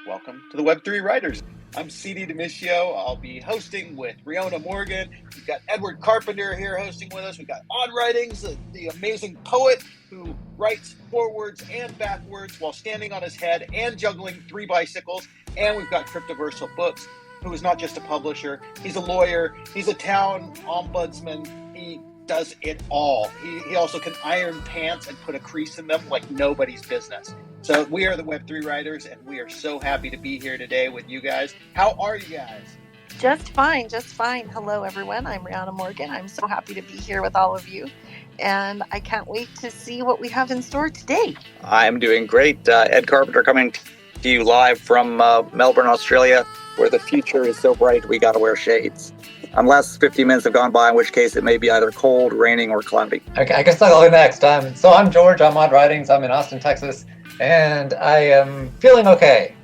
welcome to the Web3 Writers. I'm CD Demisio. I'll be hosting with Riona Morgan. We've got Edward Carpenter here hosting with us. We've got Odd Writings, the amazing poet who writes forwards and backwards while standing on his head and juggling 3 bicycles. And we've got Cryptoversal Books, who is not just a publisher. He's a lawyer. He's a town ombudsman. He does it all. He also can iron pants and put a crease in them like nobody's business. So we are the Web3 Writers, and we are so happy to be here today with you guys. How are you guys? Just fine, just fine. Hello, everyone. I'm Riona Morgan. I'm so happy to be here with all of you, and I can't wait to see what we have in store today. I'm doing great. Ed Carpenter coming to you live from Melbourne, Australia, where the future is so bright we got to wear shades. Unless 50 minutes have gone by, in which case it may be either cold, raining, or cloudy. Okay, I guess I'll go next. So I'm George. I'm Odd Writings. I'm in Austin, Texas, and I am feeling okay.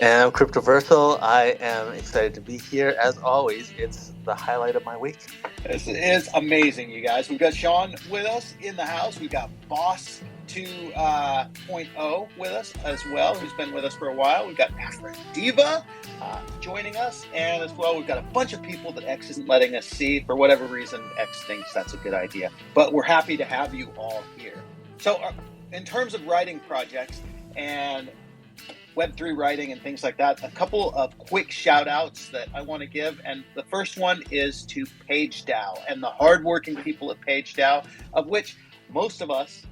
And I'm Cryptoversal. I am excited to be here. As always, it's the highlight of my week. This is amazing, you guys. We've got Sean with us in the house. We've got Boss 2.0 with us as well, who's been with us for a while. We've got Afro Diva joining us, and as well, we've got a bunch of people that X isn't letting us see. For whatever reason, X thinks that's a good idea. But we're happy to have you all here. So in terms of writing projects and Web3 writing and things like that, a couple of quick shout outs that I want to give. And the first one is to PageDAO and the hardworking people at PageDAO, of which most of us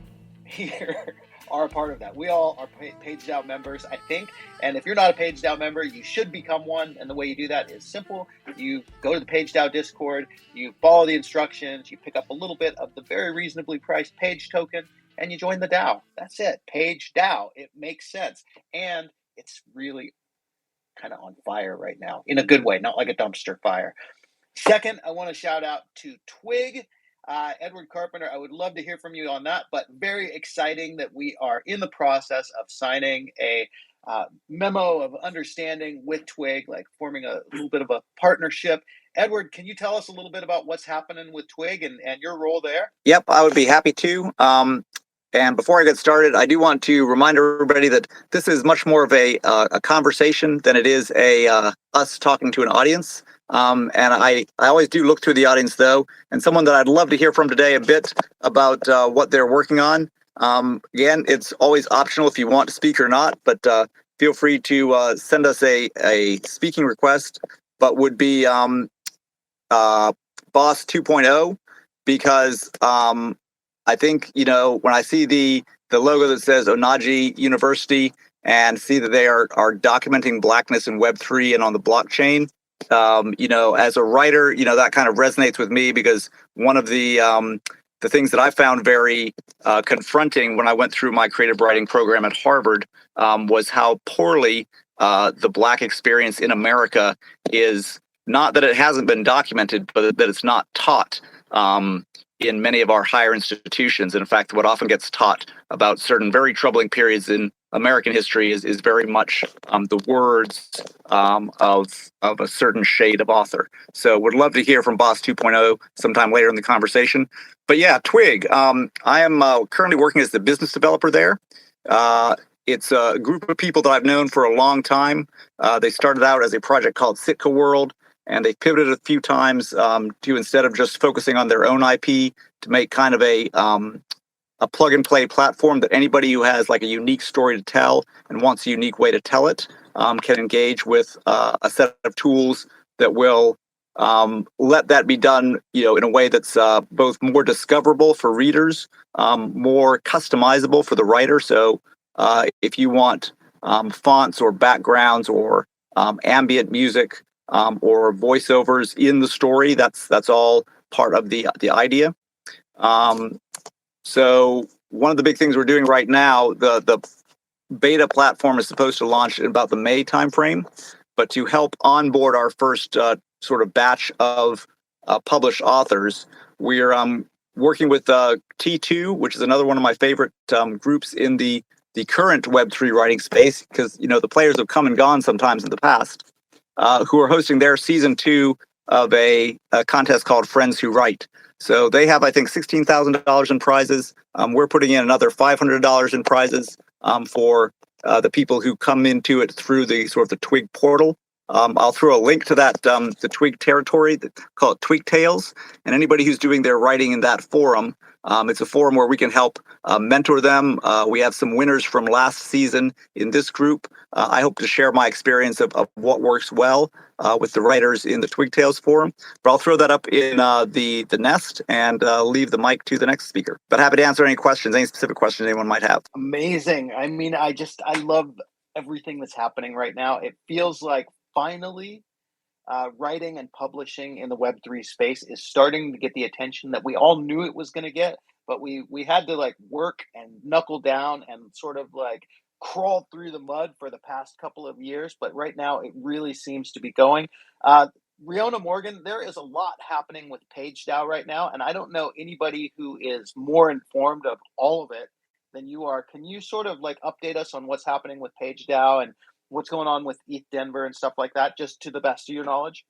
here are a part of that. We all are PageDAO members, I think. And if you're not a PageDAO member, you should become one. And the way you do that is simple. You go to the PageDAO Discord, you follow the instructions, you pick up a little bit of the very reasonably priced Page token, and you join the DAO. That's it. PageDAO. It makes sense. And it's really kind of on fire right now in a good way, not like a dumpster fire. Second, I want to shout out to Twigg. Edward Carpenter, I would love to hear from you on that, but very exciting that we are in the process of signing a memo of understanding with Twigg, like forming a little bit of a partnership. Edward, can you tell us a little bit about what's happening with Twigg and your role there? Yep, I would be happy to. And before I get started, I do want to remind everybody that this is much more of a conversation than it is us talking to an audience. And I always do look through the audience, though, and someone that I'd love to hear from today a bit about what they're working on. Again, it's always optional if you want to speak or not, but feel free to send us a speaking request, but would be Boss 2.0, because I think, when I see the logo that says Onaji University and see that they are documenting Blackness in Web3 and on the blockchain, as a writer, that kind of resonates with me, because one of the things that I found very confronting when I went through my creative writing program at Harvard was how poorly the Black experience in America is, not that it hasn't been documented, but that it's not taught in many of our higher institutions. And in fact, what often gets taught about certain very troubling periods in American history is very much the words of a certain shade of author. So would love to hear from Boss 2.0 sometime later in the conversation. But yeah, Twigg, I am currently working as the business developer there. It's a group of people that I've known for a long time. They started out as a project called Sitka World, and they've pivoted a few times to, instead of just focusing on their own IP, to make kind of a plug-and-play platform that anybody who has like a unique story to tell and wants a unique way to tell it can engage with a set of tools that will let that be done, in a way that's both more discoverable for readers, more customizable for the writer. So if you want fonts or backgrounds or ambient music, or voiceovers in the story, that's all part of the idea. So one of the big things we're doing right now, the beta platform is supposed to launch in about the May timeframe, but to help onboard our first sort of batch of published authors, we're working with T2, which is another one of my favorite groups in the current Web3 writing space, because the players have come and gone sometimes in the past. Who are hosting their season 2 of a contest called Friends Who Write. So they have, I think, $16,000 in prizes. We're putting in another $500 in prizes for the people who come into it through the sort of the Twigg portal. I'll throw a link to that, the Twigg territory, call it Twig Tales, and anybody who's doing their writing in that forum, it's a forum where we can help mentor them. We have some winners from last season in this group. I hope to share my experience of what works well with the writers in the Twig Tales forum. But I'll throw that up in the nest and leave the mic to the next speaker. But happy to answer any questions, any specific questions anyone might have. Amazing. I mean, I love everything that's happening right now. It feels like finally writing and publishing in the Web3 space is starting to get the attention that we all knew it was going to get, but we had to like work and knuckle down and sort of like crawl through the mud for the past couple of years. But right now, it really seems to be going. Riona Morgan, there is a lot happening with PageDAO right now, and I don't know anybody who is more informed of all of it than you are. Can you sort of like update us on what's happening with PageDAO and what's going on with ETH Denver and stuff like that, just to the best of your knowledge?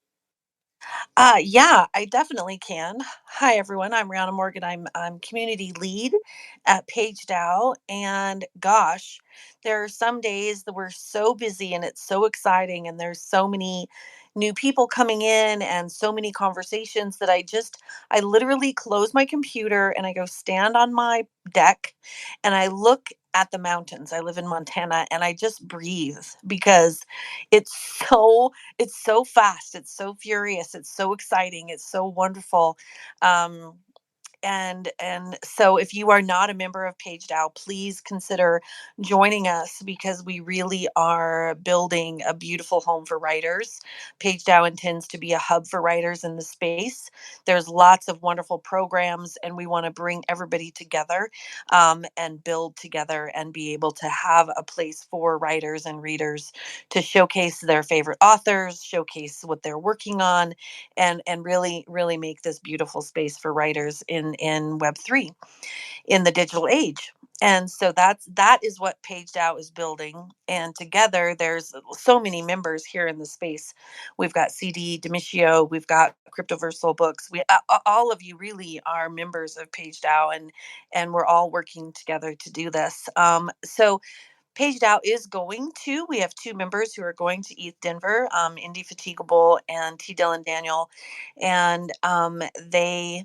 Yeah, I definitely can. Hi, everyone. I'm Rihanna Morgan. I'm community lead at PageDAO, and gosh, there are some days that we're so busy and it's so exciting, and there's so many new people coming in and so many conversations that I literally close my computer and I go stand on my deck and I look at the mountains. I live in Montana and I just breathe because it's it's so fast, it's so furious, it's so exciting, it's so wonderful. um and so if you are not a member of PageDAO, please consider joining us because we really are building a beautiful home for writers. PageDAO intends to be a hub for writers in the space. There's lots of wonderful programs, and we want to bring everybody together and build together and be able to have a place for writers and readers to showcase their favorite authors, showcase what they're working on, and really make this beautiful space for writers in Web3 in the digital age. And so that is what PageDAO is building. And together, there's so many members here in the space. We've got CD Demitio, we've got Cryptoversal Books. We all of you really are members of PageDAO, and we're all working together to do this. So PageDAO is going to. We have two members who are going to ETH Denver, Indefatigable and T. Dylan Daniel, and they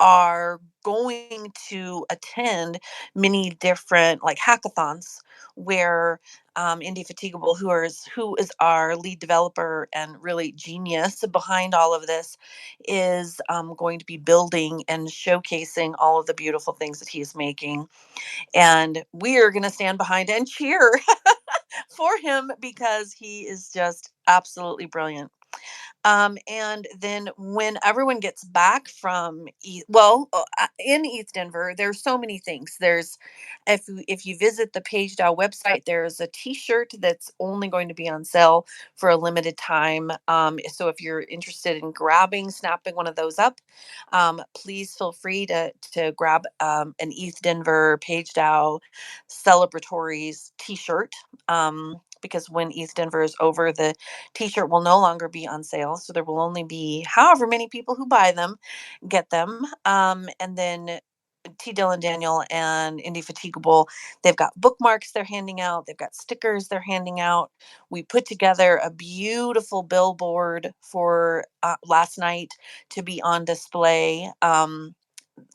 are going to attend many different like hackathons where Indefatigable, who is our lead developer and really genius behind all of this, is going to be building and showcasing all of the beautiful things that he's making, and we are going to stand behind and cheer for him because he is just absolutely brilliant. And then when everyone gets back from in East Denver, there's so many things. There's if you visit the PageDAO website, there's a T-shirt that's only going to be on sale for a limited time. So if you're interested in snapping one of those up, please feel free to grab an East Denver PageDAO celebratories T-shirt. Because when East Denver is over, the T-shirt will no longer be on sale, so there will only be however many people who buy them get them. And then T. Dylan Daniel and Indefatigable, they've got bookmarks they're handing out, they've got stickers they're handing out. We put together a beautiful billboard for last night to be on display,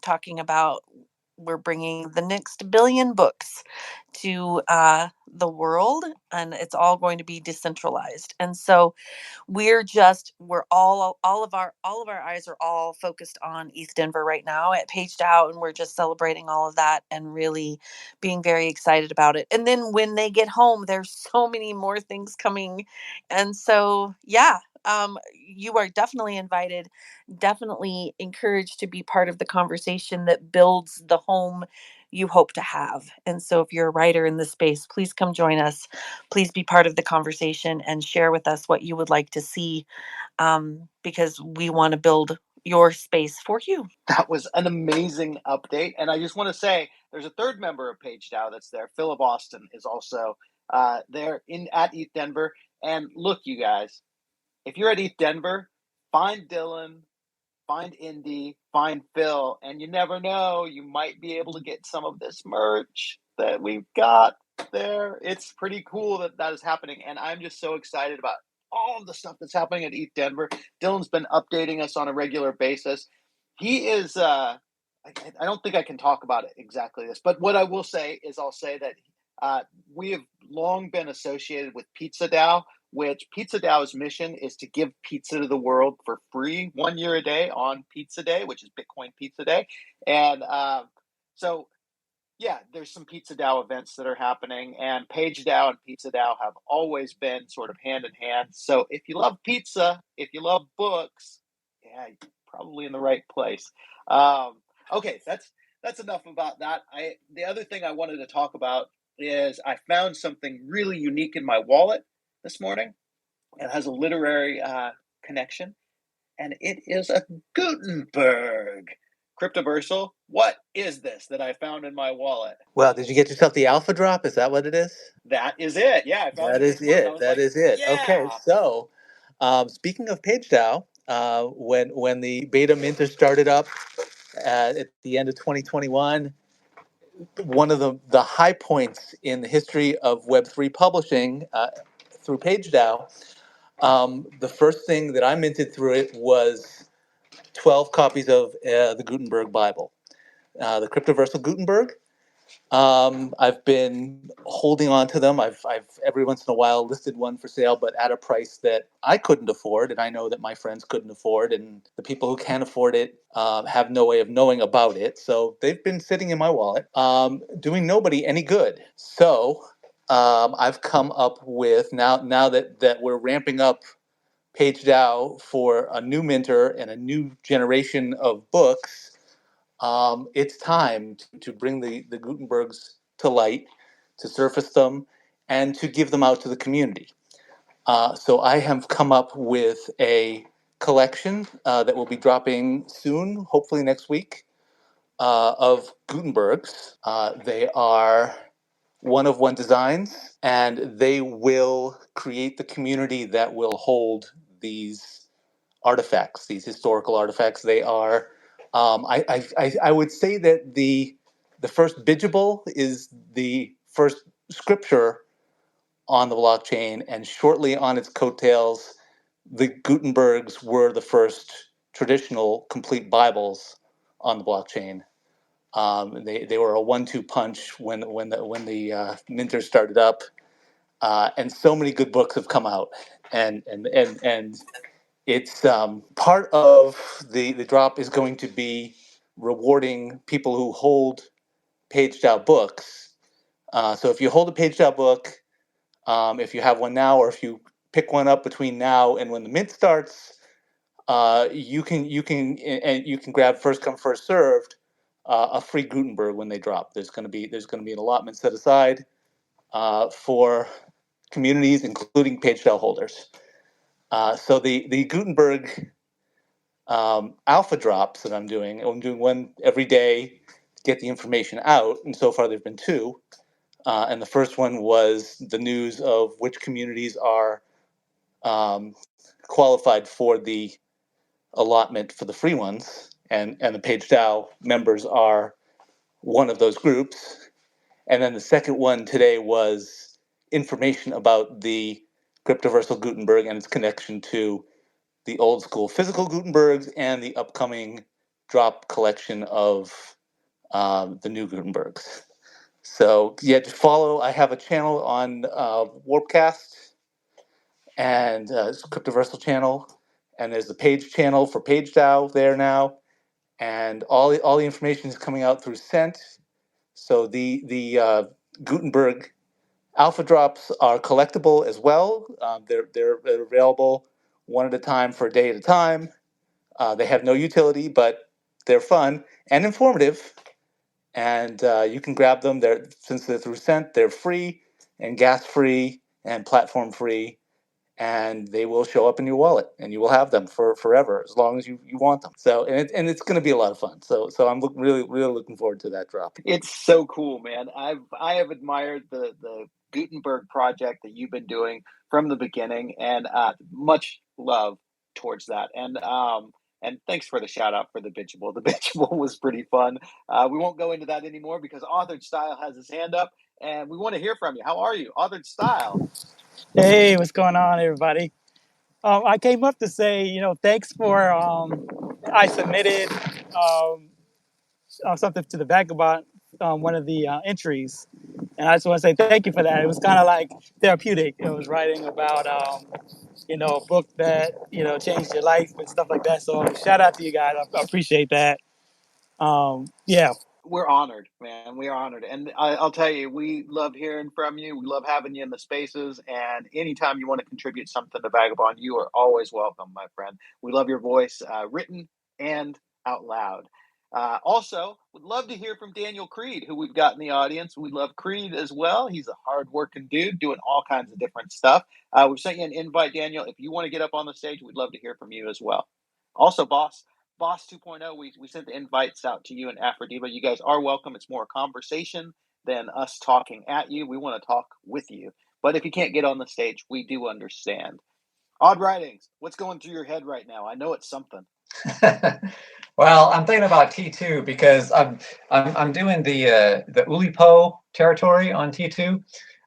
talking about we're bringing the next billion books to the world, and it's all going to be decentralized. And so we're all of our eyes are all focused on East Denver right now at PageDAO, and we're just celebrating all of that and really being very excited about it. And then when they get home, there's so many more things coming, and so yeah, you are definitely invited, definitely encouraged to be part of the conversation that builds the home you hope to have. And so if you're a writer in this space, please come join us. Please be part of the conversation and share with us what you would like to see, because we want to build your space for you. That was an amazing update. And I just want to say there's a third member of PageDAO that's there. Philip Austin is also there at ETH Denver. And look, you guys, if you're at ETH Denver, find Dylan, find Indy, find Phil, and you never know, you might be able to get some of this merch that we've got. there. It's pretty cool that that is happening, and I'm just so excited about all of the stuff that's happening at ETH Denver. Dylan's been updating us on a regular basis. He is. I don't think I can talk about it exactly this, but what I will say is I'll say that we have long been associated with PizzaDAO, which PizzaDAO's mission is to give pizza to the world for free 1 year a day on Pizza Day, which is Bitcoin Pizza Day, and so yeah, there's some PizzaDAO events that are happening, and PageDAO and PizzaDAO have always been sort of hand in hand. So if you love pizza, if you love books, yeah, you're probably in the right place. Okay, that's enough about that. The other thing I wanted to talk about is I found something really unique in my wallet this morning. It has a literary connection, and it is a Gutenberg. Cryptoversal, what is this that I found in my wallet? Well, did you get yourself the alpha drop? Is that what it is? That is it. Yeah, I found That it is this morning. I it. was That like, is it. Okay, yeah. so speaking of PageDAO, when the beta minter started up at the end of 2021, one of the high points in the history of Web3 publishing through PageDAO, the first thing that I minted through it was 12 copies of the Gutenberg Bible, the Cryptoversal Gutenberg. I've been holding on to them. I've every once in a while listed one for sale, but at a price that I couldn't afford, and I know that my friends couldn't afford, and the people who can afford it have no way of knowing about it. So they've been sitting in my wallet, doing nobody any good. So I've come up with now that we're ramping up PageDAO for a new minter and a new generation of books. It's time to bring the Gutenbergs to light, to surface them, and to give them out to the community. So I have come up with a collection that will be dropping soon, hopefully next week, of Gutenbergs. They are one of one designs, and they will create the community that will hold these artifacts, these historical artifacts. They are, I would say that the first Bigible is the first scripture on the blockchain, and shortly on its coattails, the Gutenbergs were the first traditional complete Bibles on the blockchain. They were a 1-2 punch when the minter started up, and so many good books have come out, and it's part of the drop is going to be rewarding people who hold PageDAO books. So if you hold a PageDAO book, if you have one now, or if you pick one up between now and when the mint starts, you can grab first come first served a free Gutenberg when they drop. There's going to be an allotment set aside for communities, including PageDAO holders. So the Gutenberg alpha drops that I'm doing one every day to get the information out, and so far there've been 2. And the first one was the news of which communities are qualified for the allotment for the free ones, and the PageDAO members are one of those groups. And then the second one today was information about the Cryptoversal Gutenberg and its connection to the old school physical Gutenbergs and the upcoming drop collection of the new Gutenbergs. So yeah, just follow. I have a channel on Warpcast, and it's a Cryptoversal channel, and there's the page channel for PageDAO there now, and all the information is coming out through Cent. So the Gutenberg alpha drops are collectible as well. They're available one at a time for a day at a time. They have no utility, but they're fun and informative, and you can grab them. Since they're through Cent, they're free and gas free and platform free, and they will show up in your wallet, and you will have them for forever as long as you want them. So and it's going to be a lot of fun. So I'm really looking forward to that drop. It's so cool, man. I have admired the Gutenberg project that you've been doing from the beginning, and much love towards that. And thanks for the shout out for the Bitchable. The Bitchable was pretty fun. We won't go into that anymore because Authored Style has his hand up, and we want to hear from you. How are you? Authored Style. Hey, what's going on, everybody? I came up to say, thanks for. I submitted something to the Vagobond, one of the entries, and I just want to say thank you for that. It was kind of like therapeutic. It was writing about, a book that changed your life and stuff like that. So shout out to you guys. I appreciate that. Yeah. We're honored, man. We are honored. And I'll tell you, we love hearing from you. We love having you in the spaces. And anytime you want to contribute something to Vagabond, you are always welcome, my friend. We love your voice, written and out loud. Also, would love to hear from Daniel Creed, who we've got in the audience. We love Creed as well. He's a hardworking dude doing all kinds of different stuff. We've sent you an invite, Daniel. If you want to get up on the stage, we'd love to hear from you as well. Also, Boss 2.0, we sent the invites out to you and Aphrodite. You guys are welcome. It's more a conversation than us talking at you. We want to talk with you. But if you can't get on the stage, we do understand. Odd Writings, what's going through your head right now? I know it's something. Well, I'm thinking about T2 because I'm doing the Oulipo territory on T2,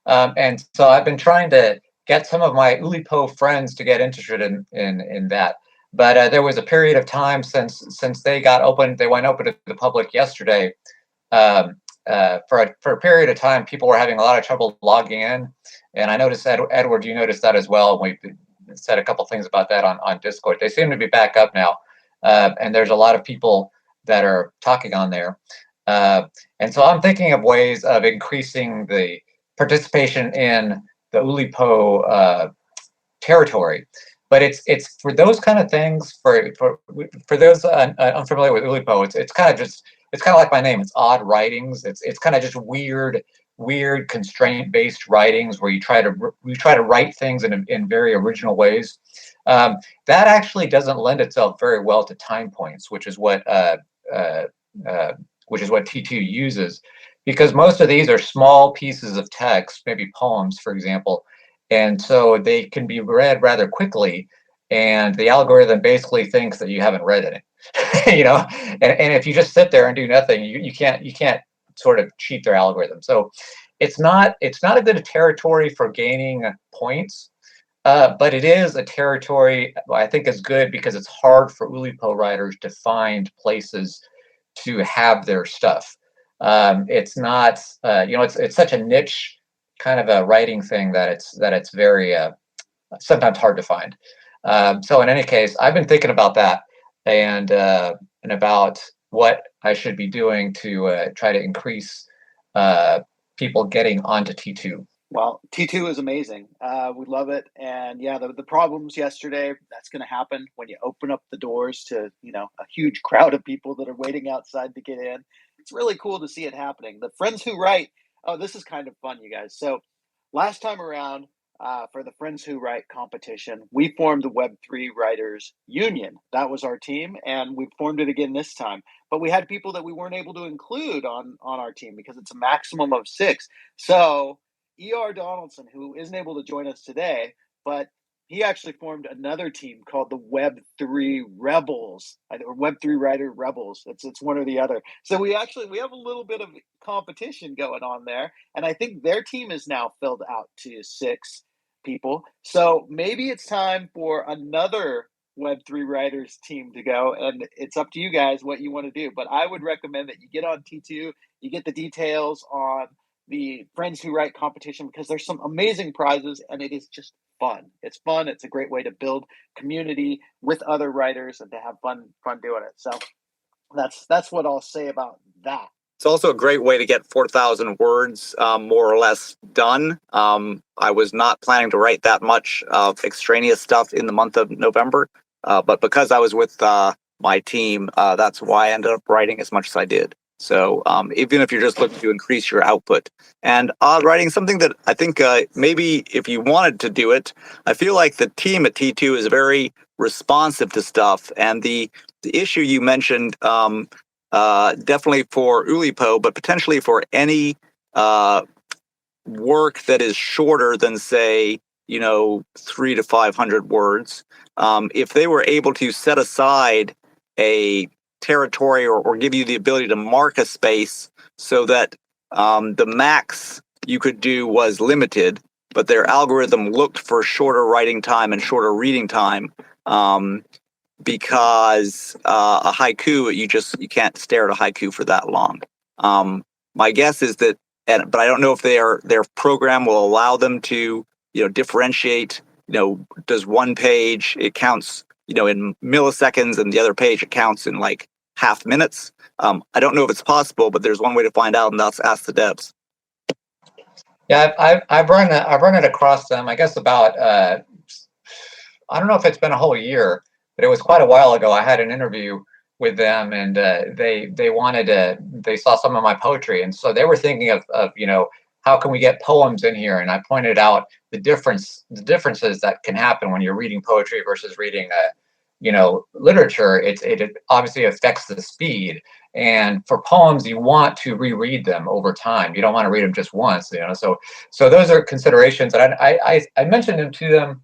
and so I've been trying to get some of my Oulipo friends to get interested in that. But there was a period of time since they got open, they went open to the public yesterday. For a period of time, people were having a lot of trouble logging in, and I noticed that Edward, you noticed that as well. We said a couple things about that on Discord. They seem to be back up now, and there's a lot of people that are talking on there. And so I'm thinking of ways of increasing the participation in the Oulipo territory. But it's for those kind of things. For those unfamiliar with Oulipo, it's kind of like my name. It's odd writings. It's kind of just weird constraint-based writings where you try to write things in very original ways. That actually doesn't lend itself very well to time points, which is what T2 uses, because most of these are small pieces of text, maybe poems, for example. And so they can be read rather quickly, and the algorithm basically thinks that you haven't read it, And if you just sit there and do nothing, you can't sort of cheat their algorithm. So it's not a good territory for gaining points, but it is a territory I think is good because it's hard for Oulipo writers to find places to have their stuff. It's not, it's such a niche kind of a writing thing that it's very sometimes hard to find. So in any case, I've been thinking about that and about what I should be doing to try to increase people getting onto T2. Well, T2 is amazing. We love it. And yeah, the problems yesterday, that's going to happen when you open up the doors to, a huge crowd of people that are waiting outside to get in. It's really cool to see it happening. The Friends Who Write, this is kind of fun, you guys. So last time around, for the Friends Who Write competition, we formed the Web3 Writers Union. That was our team, and we formed it again this time. But we had people that we weren't able to include on our team because it's a maximum of 6. So E.R. Donaldson, who isn't able to join us today, but he actually formed another team called the Web3 Rebels, or Web3 Writer Rebels. It's one or the other. So we have a little bit of competition going on there, and I think their team is now filled out to 6 people. So maybe it's time for another Web3 Writers team to go, and it's up to you guys what you want to do. But I would recommend that you get on T2, you get the details on the Friends Who Write competition, because there's some amazing prizes and it is just fun. It's fun. It's a great way to build community with other writers and to have fun doing it. So that's what I'll say about that. It's also a great way to get 4,000 words more or less done. I was not planning to write that much extraneous stuff in the month of November, but because I was with my team, that's why I ended up writing as much as I did. So even if you're just looking to increase your output, and writing something that I think maybe if you wanted to do it, I feel like the team at T2 is very responsive to stuff. And the issue you mentioned, definitely for Oulipo, but potentially for any work that is shorter than, say, 300 to 500 words, if they were able to set aside a territory or give you the ability to mark a space so that the max you could do was limited, but their algorithm looked for shorter writing time and shorter reading time, because a haiku, you can't stare at a haiku for that long. My guess is that, but I don't know if their program will allow them to differentiate. Does one page, it counts in milliseconds, and the other page it counts in like half minutes. I don't know if it's possible, but there's one way to find out, and that's ask the devs. Yeah, I've run it across them. I guess about I don't know if it's been a whole year, but it was quite a while ago. I had an interview with them, and they saw some of my poetry, and so they were thinking of how can we get poems in here? And I pointed out the differences that can happen when you're reading poetry versus reading literature. It obviously affects the speed. And for poems, you want to reread them over time. You don't want to read them just once, So those are considerations, and I mentioned them to them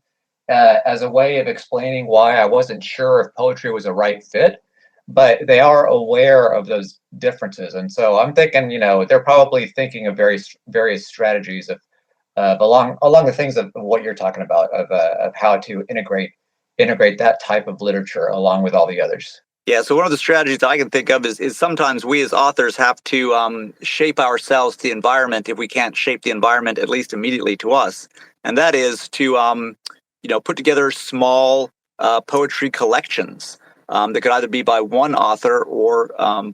as a way of explaining why I wasn't sure if poetry was a right fit, but they are aware of those differences. And so I'm thinking, they're probably thinking of various strategies of along the things of what you're talking about, of how to integrate that type of literature along with all the others. Yeah, so one of the strategies I can think of is sometimes we as authors have to shape ourselves to the environment if we can't shape the environment at least immediately to us. And that is to put together small poetry collections that could either be by one author or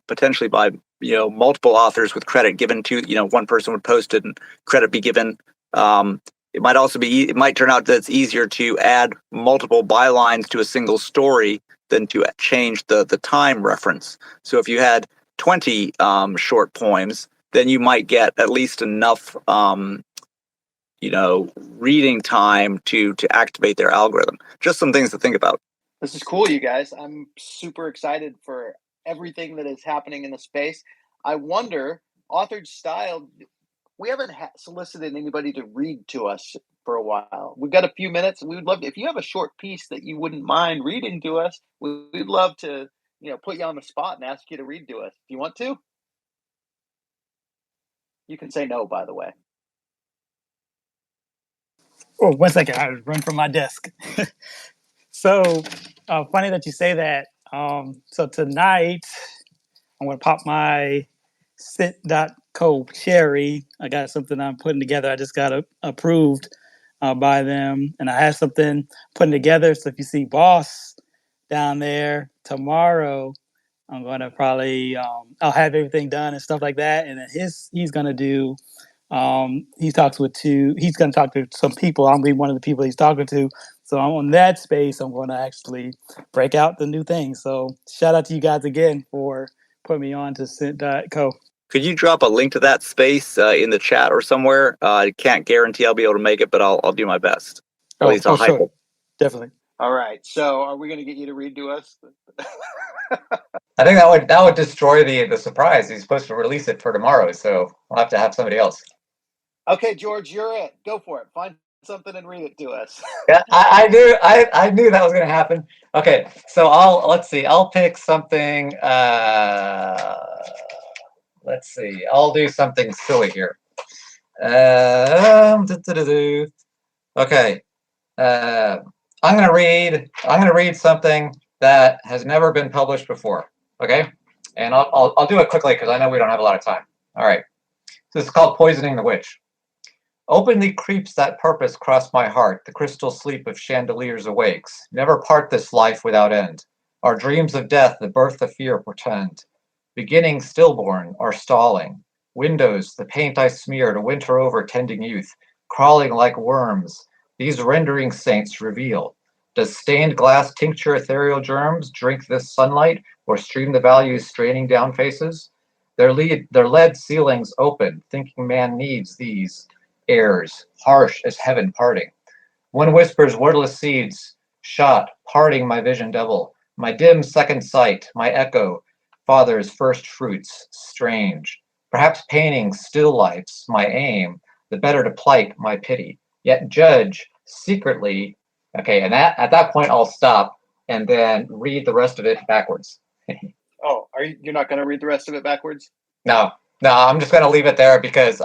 potentially by multiple authors with credit given to one person would post it and credit be given. It might also it might turn out that it's easier to add multiple bylines to a single story than to change the time reference. So if you had 20 short poems, then you might get at least enough reading time to activate their algorithm. Just some things to think about. This is cool, you guys. I'm super excited for everything that is happening in the space. I wonder, authored style, we haven't solicited anybody to read to us for a while. We've got a few minutes. We would love to, if you have a short piece that you wouldn't mind reading to us, we'd love to, put you on the spot and ask you to read to us. Do you want to? You can say no, by the way. Oh, 1 second. I run from my desk. So funny that you say that. So tonight, I'm going to pop my Scent.co cherry. I got something I'm putting together. I just got approved by them. And I have something putting together. So if you see Boss down there tomorrow, I'm going to probably, I'll have everything done and stuff like that. And then he's going to do, he's going to talk to some people. I'm going to be one of the people he's talking to. So I'm on that space. I'm going to actually break out the new thing. So shout out to you guys again for putting me on to Scent.co. Could you drop a link to that space in the chat or somewhere? I can't guarantee I'll be able to make it, but I'll do my best. At least I'll hype sure. it. Definitely. All right. So are we going to get you to read to us? I think that would destroy the surprise. He's supposed to release it for tomorrow, so we'll have to have somebody else. Okay, George, you're it. Go for it. Find something and read it to us. Yeah, I knew that was going to happen. Okay, so let's see. I'll pick something. Let's see. I'll do something silly here. Okay. I'm gonna read something that has never been published before. Okay, and I'll do it quickly because I know we don't have a lot of time. All right. So this is called Poisoning the Witch. Openly creeps that purpose cross my heart. The crystal sleep of chandeliers awakes. Never part this life without end. Our dreams of death, the birth of fear portend. Beginning stillborn or stalling. Windows, the paint I smear to winter over tending youth. Crawling like worms. These rendering saints reveal. Does stained glass tincture ethereal germs, drink this sunlight, or stream the values straining down faces? Their lead ceilings open, thinking man needs these airs, harsh as heaven parting. One whispers wordless seeds, shot, parting my vision devil, my dim second sight, my echo, father's first fruits, strange. Perhaps painting still lifes, my aim, the better to plight my pity, yet judge secretly. Okay, and at that point I'll stop and then read the rest of it backwards. Oh, you're not going to read the rest of it backwards? No. No, I'm just going to leave it there because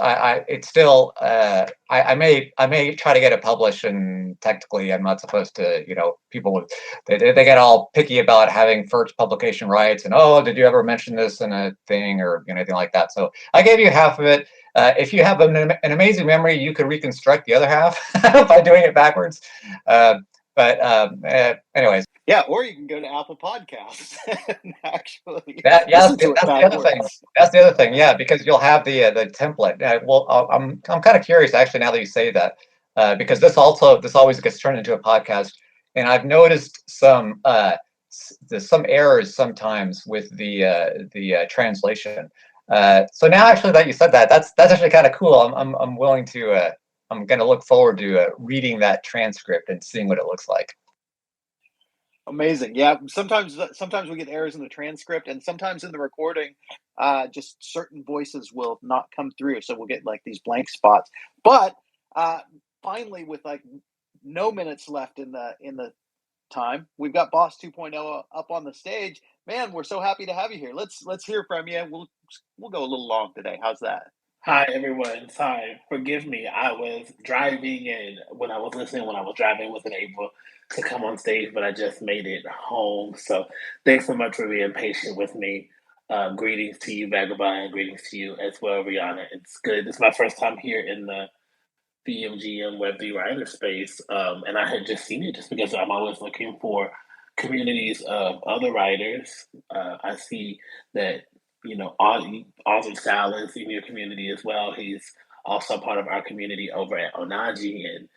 it's still, I may try to get it published, and technically I'm not supposed to, people, they get all picky about having first publication rights and, oh, did you ever mention this in a thing or anything like that? So I gave you half of it. If you have an amazing memory, you could reconstruct the other half by doing it backwards. Anyways. Yeah, or you can go to Apple Podcasts and actually That's the other thing. That's the other thing, yeah, because you'll have the template. I'm kind of curious actually now that you say that, because this always gets turned into a podcast, and I've noticed some errors sometimes with the translation. So now actually that you said that, that's actually kind of cool. I'm willing to I'm going to look forward to reading that transcript and seeing what it looks like. Amazing. Yeah, sometimes we get errors in the transcript, and sometimes in the recording, just certain voices will not come through, so we'll get like these blank spots. But finally, with like no minutes left in the time, we've got Boss 2.0 up on the stage. Man, we're so happy to have you here. Let's hear from you. We'll go a little long today. How's that? Hi, everyone. Sorry, forgive me. I was driving, and when I was driving, wasn't able to come on stage, but I just made it home. So thanks so much for being patient with me. Greetings to you, Vagobond. Greetings to you as well, Rihanna. It's good. It's my first time here in the BMGM Web3 writer space, and I had just seen it just because I'm always looking for communities of other writers. I see that Arthur Salas in your community as well. He's also part of our community over at Onaji, and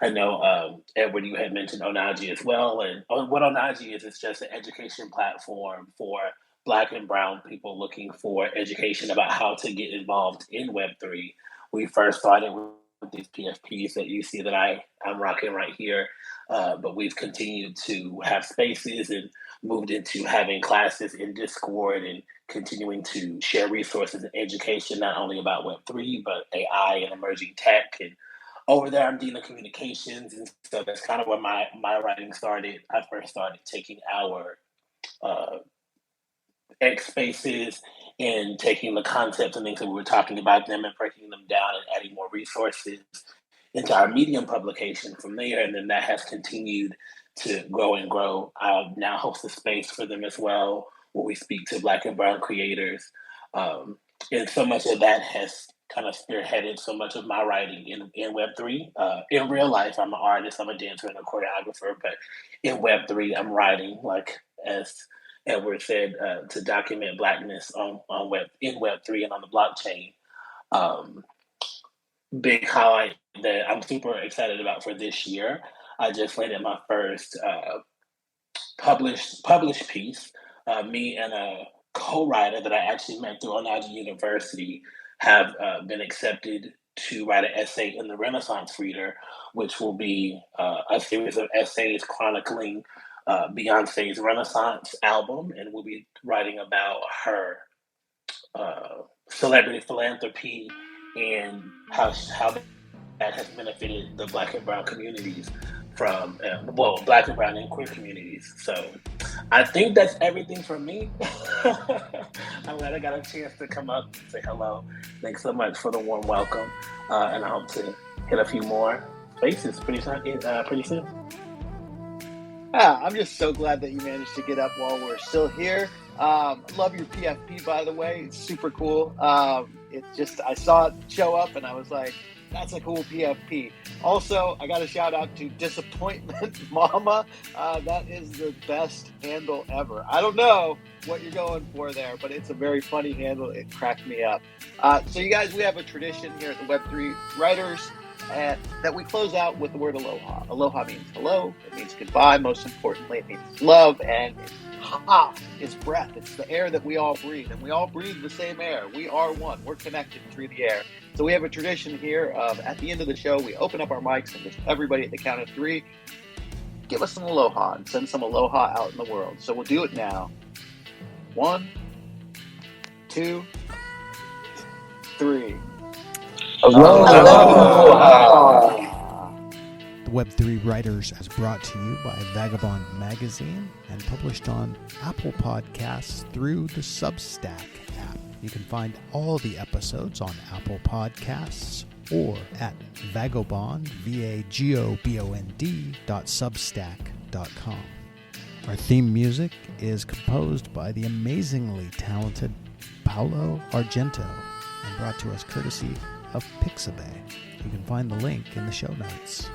I know Edward, you had mentioned Onaji as well. And what Onaji is, it's just an education platform for Black and Brown people looking for education about how to get involved in Web3. We first started with these PFPs that you see that I'm rocking right here, but we've continued to have spaces and moved into having classes in Discord and continuing to share resources and education, not only about Web3, but AI and emerging tech. And over there, I'm Dean of Communications. And so that's kind of where my writing started. I first started taking our X spaces and taking the concepts and things that we were talking about them and breaking them down and adding more resources into our Medium publication from there. And then that has continued to grow and grow. I now host a space for them as well, where we speak to Black and Brown creators. And so much of that has kind of spearheaded so much of my writing in Web3. In real life, I'm an artist, I'm a dancer and a choreographer, but in Web3, I'm writing, like as Edward said, to document Blackness in Web3 and on the blockchain. Big highlight that I'm super excited about for this year. I just landed my first published piece. Me and a co-writer that I actually met through Onaji University have been accepted to write an essay in the Renaissance Reader, which will be a series of essays chronicling Beyonce's Renaissance album, and we'll be writing about her celebrity philanthropy and how that has benefited the Black and Brown communities from, Black and Brown and queer communities. So I think that's everything from me. I'm glad I got a chance to come up and say hello. Thanks so much for the warm welcome. And I hope to hit a few more spaces pretty soon. I'm just so glad that you managed to get up while we're still here. Love your PFP, by the way. It's super cool. It's just, I saw it show up and I was like, that's a cool PFP. Also, I got a shout out to Disappointment Mama. That is the best handle ever. I don't know what you're going for there, but it's a very funny handle. It cracked me up. So you guys, we have a tradition here at the Web3 Writers that we close out with the word aloha. Aloha means hello. It means goodbye. Most importantly, it means love. And ha is breath. It's the air that we all breathe. And we all breathe the same air. We are one. We're connected through the air. So we have a tradition here of, at the end of the show, we open up our mics and just everybody at the count of three, give us some aloha and send some aloha out in the world. So we'll do it now. 1, 2, 3. Aloha. The Web3 Writers is brought to you by Vagobond Magazine and published on Apple Podcasts through the Substack app. You can find all the episodes on Apple Podcasts or at Vagobond, Vagobond.substack.com. Our theme music is composed by the amazingly talented Paolo Argento and brought to us courtesy of Pixabay. You can find the link in the show notes.